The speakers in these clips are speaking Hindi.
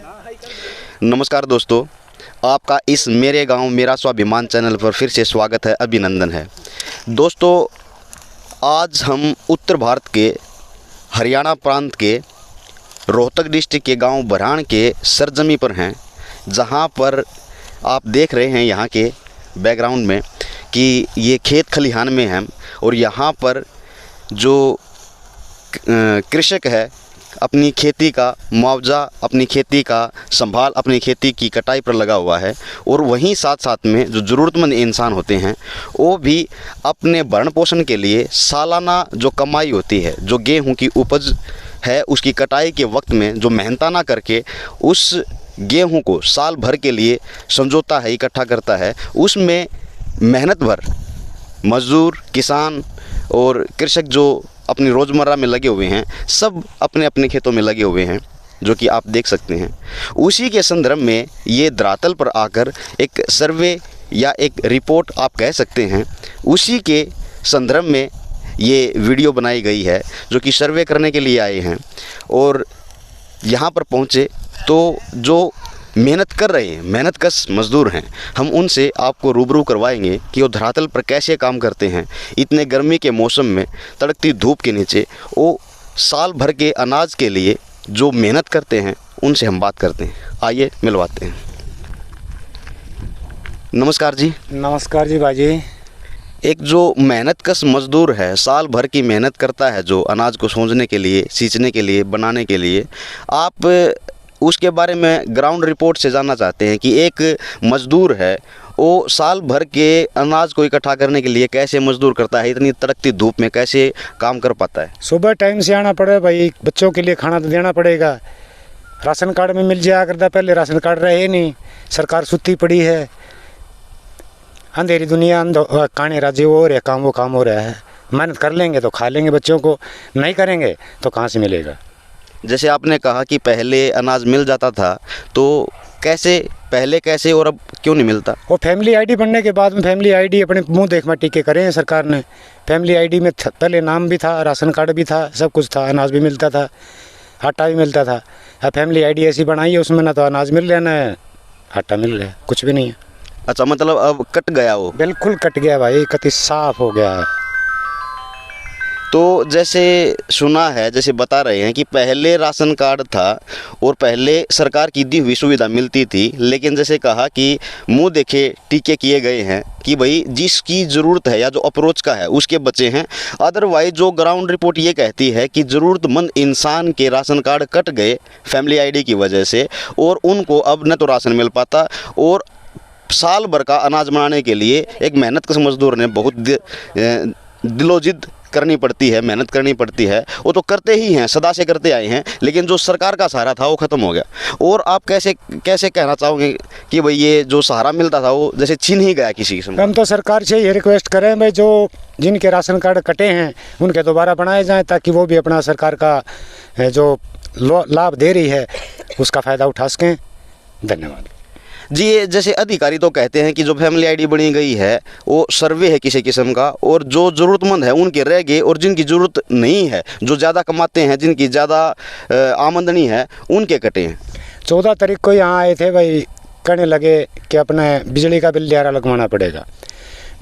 नमस्कार दोस्तों, आपका इस मेरे गांव मेरा स्वाभिमान चैनल पर फिर से स्वागत है, अभिनंदन है। दोस्तों, आज हम उत्तर भारत के हरियाणा प्रांत के रोहतक डिस्ट्रिक्ट के गांव बरहान के सरजमी पर हैं, जहां पर आप देख रहे हैं यहाँ के बैकग्राउंड में कि ये खेत खलिहान में हैं और यहाँ पर जो कृषक है अपनी खेती का मुआवजा, अपनी खेती का संभाल, अपनी खेती की कटाई पर लगा हुआ है। और वहीं साथ साथ में जो ज़रूरतमंद इंसान होते हैं वो भी अपने भरण पोषण के लिए सालाना जो कमाई होती है, जो गेहूं की उपज है, उसकी कटाई के वक्त में जो मेहनताना करके उस गेहूं को साल भर के लिए संजोता है, इकट्ठा करता है, उसमें मेहनत भर मज़दूर, किसान और कृषक जो अपनी रोज़मर्रा में लगे हुए हैं, सब अपने अपने खेतों में लगे हुए हैं, जो कि आप देख सकते हैं। उसी के संदर्भ में ये धरातल पर आकर एक सर्वे या एक रिपोर्ट आप कह सकते हैं, उसी के संदर्भ में ये वीडियो बनाई गई है, जो कि सर्वे करने के लिए आए हैं। और यहाँ पर पहुँचे तो जो मेहनत कर रहे हैं, मेहनतकश मज़दूर हैं, हम उनसे आपको रूबरू करवाएंगे कि वो धरातल पर कैसे काम करते हैं। इतने गर्मी के मौसम में तड़कती धूप के नीचे वो साल भर के अनाज के लिए जो मेहनत करते हैं, उनसे हम बात करते हैं। आइए मिलवाते हैं। नमस्कार जी। नमस्कार जी बाजी। एक जो मेहनतकश मज़दूर है, साल भर की मेहनत करता है, जो अनाज को सोंजने के लिए, सींचने के लिए, बनाने के लिए, आप उसके बारे में ग्राउंड रिपोर्ट से जानना चाहते हैं कि एक मज़दूर है वो साल भर के अनाज को इकट्ठा करने के लिए कैसे मज़दूर करता है, इतनी तड़कती धूप में कैसे काम कर पाता है। सुबह टाइम से आना पड़े भाई, बच्चों के लिए खाना तो देना पड़ेगा। राशन कार्ड में मिल जाया करता, पहले राशन कार्ड रहे नहीं, सरकार सुत्ती पड़ी है, अंधेरी दुनिया, काने राज्य वो हो रहा है, काम वो काम हो रहा है। मेहनत कर लेंगे तो खा लेंगे, बच्चों को नहीं करेंगे तो कहाँ से मिलेगा। जैसे आपने कहा कि पहले अनाज मिल जाता था, तो पहले कैसे और अब क्यों नहीं मिलता? वो फैमिली आईडी बनने के बाद में फैमिली आईडी अपने मुंह देखमा टीके करे हैं सरकार ने। फैमिली आईडी में पहले नाम भी था, राशन कार्ड भी था, सब कुछ था, अनाज भी मिलता था, आटा भी मिलता था। अब फैमिली आईडी ऐसी बनाई है, उसमें ना तो अनाज मिल रहा, ना आटा मिल रहा, कुछ भी नहीं है। अच्छा, मतलब अब कट गया वो? बिल्कुल कट गया भाई, कति साफ हो गया है। तो जैसे सुना है, जैसे बता रहे हैं कि पहले राशन कार्ड था और पहले सरकार की दी हुई सुविधा मिलती थी, लेकिन जैसे कहा कि मुंह देखे टीके किए गए हैं कि भाई जिसकी ज़रूरत है या जो अप्रोच का है उसके बचे हैं। अदरवाइज जो ग्राउंड रिपोर्ट ये कहती है कि ज़रूरतमंद इंसान के राशन कार्ड कट गए फैमिली आईडी की वजह से, और उनको अब न तो राशन मिल पाता, और साल भर का अनाज बनाने के लिए एक मेहनतकश मज़दूर ने बहुत दिलोजिद करनी पड़ती है, मेहनत करनी पड़ती है। वो तो करते ही हैं, सदा से करते आए हैं, लेकिन जो सरकार का सहारा था वो ख़त्म हो गया। और आप कैसे कहना चाहोगे कि भाई ये जो सहारा मिलता था वो जैसे छीन ही गया किसी किस्म? हम तो सरकार से ये रिक्वेस्ट करें भाई, जो जिनके राशन कार्ड कटे हैं उनके दोबारा बनाए जाएं, ताकि वो भी अपना सरकार का जो लाभ दे रही है उसका फ़ायदा उठा सकें। धन्यवाद जी। जैसे अधिकारी तो कहते हैं कि जो फैमिली आईडी बनी गई है वो सर्वे है किसी किस्म का, और जो ज़रूरतमंद है उनके रह गए, और जिनकी ज़रूरत नहीं है, जो ज़्यादा कमाते हैं, जिनकी ज़्यादा आमदनी है, उनके कटे हैं। 14 तारीख को यहाँ आए थे भाई, कहने लगे कि अपने बिजली का बिल ज़्यादा लगवाना पड़ेगा,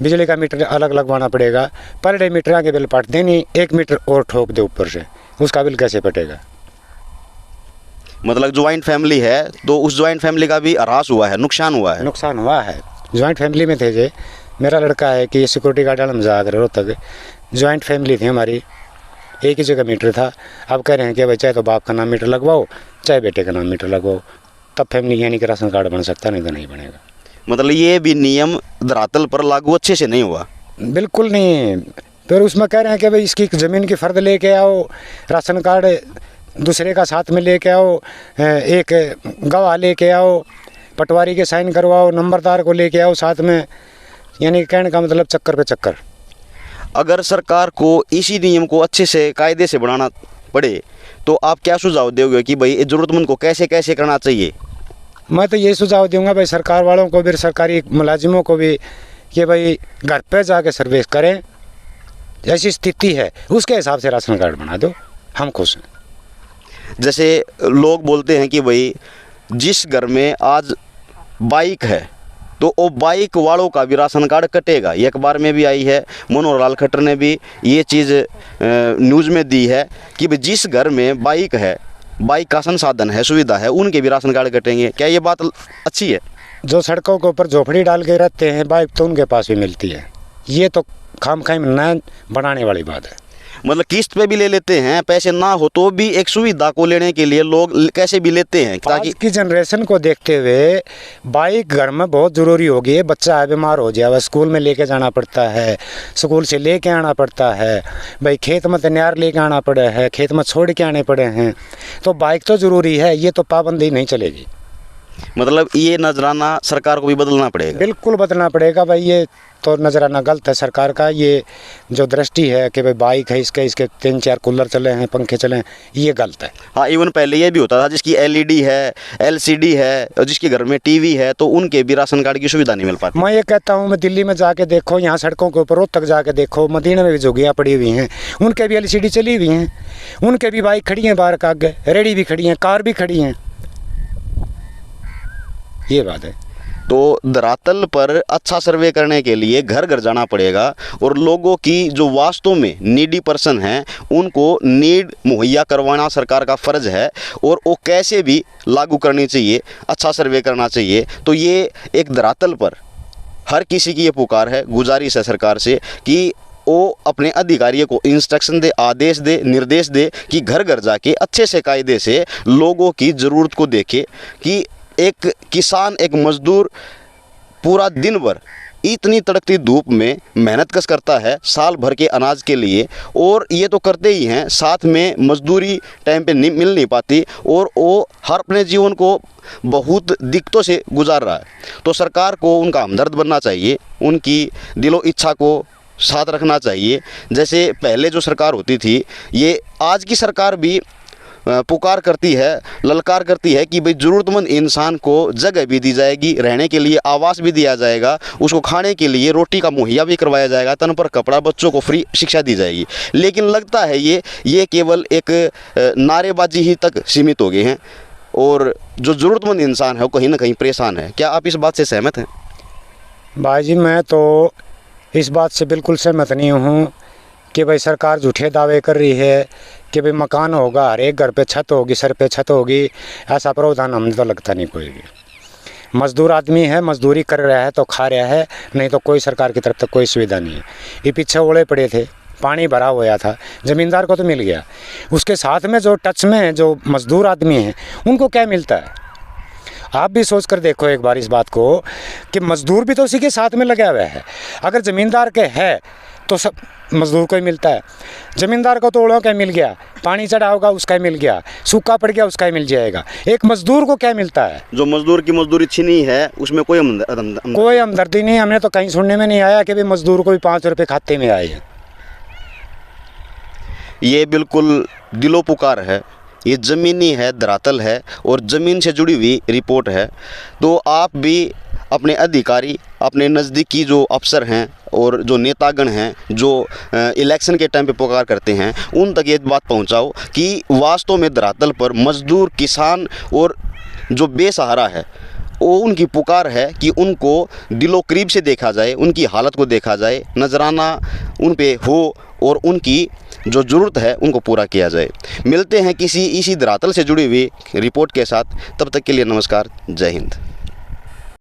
बिजली का मीटर अलग लगवाना पड़ेगा, पर डे मीटर के बिल पटते नहीं, 1 मीटर और ठोक दे ऊपर से, उसका बिल कैसे पटेगा? मतलब ज्वाइंट फैमिली है तो उस ज्वाइंट फैमिली का भी ह्रास हुआ है, नुकसान हुआ है। नुकसान हुआ है। ज्वाइंट फैमिली में थे जे, मेरा लड़का है कि सिक्योरिटी गार्ड वाला मजाक रहे रोहतक, ज्वाइंट फैमिली थी हमारी, एक ही जगह मीटर था। अब कह रहे हैं कि भाई चाहे तो बाप का नाम मीटर लगवाओ, चाहे बेटे का नाम मीटर लगवाओ, तब फैमिली यानी कि राशन कार्ड बन सकता, नहीं तो नहीं बनेगा। मतलब ये भी नियम धरातल पर लागू अच्छे से नहीं हुआ? बिल्कुल नहीं। फिर उसमें कह रहे हैं कि भाई इसकी ज़मीन की फ़र्द लेके आओ, राशन कार्ड दूसरे का साथ में लेके आओ, एक गवाह लेके आओ, पटवारी के साइन करवाओ, नंबरदार को लेके आओ साथ में, यानी कहने का मतलब चक्कर पे चक्कर। अगर सरकार को इसी नियम को अच्छे से कायदे से बनाना पड़े तो आप क्या सुझाव दोगे कि भाई ज़रूरतमंद को कैसे कैसे करना चाहिए? मैं तो ये सुझाव दूंगा भाई सरकार वालों को भी, सरकारी मुलाजिमों को भी, कि भाई घर पे जाके सर्विस करें, जैसी स्थिति है उसके हिसाब से राशन कार्ड बना दो, हम खुश हैं। जैसे लोग बोलते हैं कि भाई जिस घर में आज बाइक है तो वो बाइक वालों का भी राशन कार्ड कटेगा। ये अखबार में भी आई है, मनोहर लाल खट्टर ने भी ये चीज़ न्यूज़ में दी है कि भाई जिस घर में बाइक है, बाइक का संसाधन है, सुविधा है, उनके भी राशन कार्ड कटेंगे। क्या ये बात अच्छी है? जो सड़कों के ऊपर झोपड़ी डाल के रहते हैं, बाइक तो उनके पास भी मिलती है। ये तो खामखाई में न बनाने वाली बात है। मतलब किस्त पे भी ले लेते हैं, पैसे ना हो तो भी एक सुविधा को लेने के लिए लोग कैसे भी लेते हैं, ताकि आज की जनरेशन को देखते हुए बाइक घर में बहुत ज़रूरी हो गई है। बच्चा है, बीमार हो जाए, स्कूल में लेके जाना पड़ता है, स्कूल से लेके आना पड़ता है, भाई खेत में तैयार लेके आना पड़ा है, खेत में छोड़ के आने पड़े हैं, तो बाइक तो ज़रूरी है। ये तो पाबंदी नहीं चलेगी। मतलब ये नजराना सरकार को भी बदलना पड़ेगा। बिल्कुल बदलना पड़ेगा भाई। ये तो नजराना गलत है सरकार का। ये जो दृष्टि है कि भाई बाइक है, इसके 3-4 कूलर चले हैं, पंखे चले हैं, ये गलत है। हाँ, इवन पहले ये भी होता था जिसकी LED है, LCD है और जिसके घर में TV है तो उनके भी राशन कार्ड की सुविधा नहीं मिल पाती। मैं ये कहता हूँ, मैं दिल्ली में जाके देखो, यहाँ सड़कों के ऊपर रोड तक जाके देखो, मदीना में भी झुग्गियाँ पड़ी हुई हैं, उनके भी LCD चली हुई हैं, उनके भी बाइक खड़ी हैं बाहर का आगे, रेडी भी खड़ी हैं, कार भी खड़ी हैं। ये बात है। तो धरातल पर अच्छा सर्वे करने के लिए घर घर जाना पड़ेगा और लोगों की जो वास्तव में नीडी पर्सन हैं उनको नीड मुहैया करवाना सरकार का फ़र्ज़ है और वो कैसे भी लागू करनी चाहिए, अच्छा सर्वे करना चाहिए। तो ये एक धरातल पर हर किसी की ये पुकार है, गुजारिश है सरकार से कि वो अपने अधिकारियों को इंस्ट्रक्शन दे, आदेश दे, निर्देश दे कि घर घर जाके अच्छे से कायदे से लोगों की ज़रूरत को देखे कि एक किसान, एक मजदूर पूरा दिन भर इतनी तड़कती धूप में मेहनत कस करता है साल भर के अनाज के लिए, और ये तो करते ही हैं, साथ में मजदूरी टाइम पे नहीं मिल नहीं पाती और वो हर अपने जीवन को बहुत दिक्कतों से गुजार रहा है। तो सरकार को उनका हमदर्द बनना चाहिए, उनकी दिलो इच्छा को साथ रखना चाहिए। जैसे पहले जो सरकार होती थी, ये आज की सरकार भी पुकार करती है, ललकार करती है कि भाई ज़रूरतमंद इंसान को जगह भी दी जाएगी, रहने के लिए आवास भी दिया जाएगा, उसको खाने के लिए रोटी का मुहैया भी करवाया जाएगा, तन पर कपड़ा, बच्चों को फ्री शिक्षा दी जाएगी। लेकिन लगता है ये केवल एक नारेबाजी ही तक सीमित हो गए हैं और जो ज़रूरतमंद इंसान है वो कहीं ना कहीं परेशान है। क्या आप इस बात से सहमत हैं? भाई जी, मैं तो इस बात से बिल्कुल सहमत नहीं हूँ कि भाई सरकार झूठे दावे कर रही है कि भाई मकान होगा, हर एक घर पे छत होगी, सर पे छत होगी। ऐसा प्रावधान हमें तो लगता नहीं कोई भी। मजदूर आदमी है, मजदूरी कर रहा है तो खा रहा है, नहीं तो कोई सरकार की तरफ से कोई सुविधा नहीं है। ये पीछे ओले पड़े थे, पानी भरा हुआ था, ज़मींदार को तो मिल गया, उसके साथ में जो टच में जो मजदूर आदमी हैं उनको क्या मिलता है? आप भी सोच कर देखो एक बार इस बात को कि मजदूर भी तो उसी के साथ में लगा हुआ है। अगर ज़मींदार के है तो सब मजदूर को ही मिलता है। ज़मींदार को तो ओलों का मिल गया, पानी चढ़ा होगा उसका ही मिल गया, सूखा पड़ गया उसका ही मिल जाएगा। एक मजदूर को क्या मिलता है? जो मजदूर की मजदूरी छीनी है उसमें कोई हमदर्दी नहीं। हमने तो कहीं सुनने में नहीं आया कि भाई मजदूर को भी 5 रुपये खाते में आए हैं। ये बिल्कुल दिलो पुकार है, ये ज़मीनी है, धरातल है और ज़मीन से जुड़ी हुई रिपोर्ट है। तो आप भी अपने अधिकारी, अपने नज़दीकी जो अफसर हैं और जो नेतागण हैं जो इलेक्शन के टाइम पे पुकार करते हैं, उन तक ये बात पहुंचाओ कि वास्तव में धरातल पर मजदूर, किसान और जो बेसहारा है वो उनकी पुकार है कि उनको दिलो करीब से देखा जाए, उनकी हालत को देखा जाए, नजराना उन पे हो और उनकी जो ज़रूरत है उनको पूरा किया जाए। मिलते हैं किसी इसी धरातल से जुड़ी हुई रिपोर्ट के साथ, तब तक के लिए नमस्कार, जय हिंद।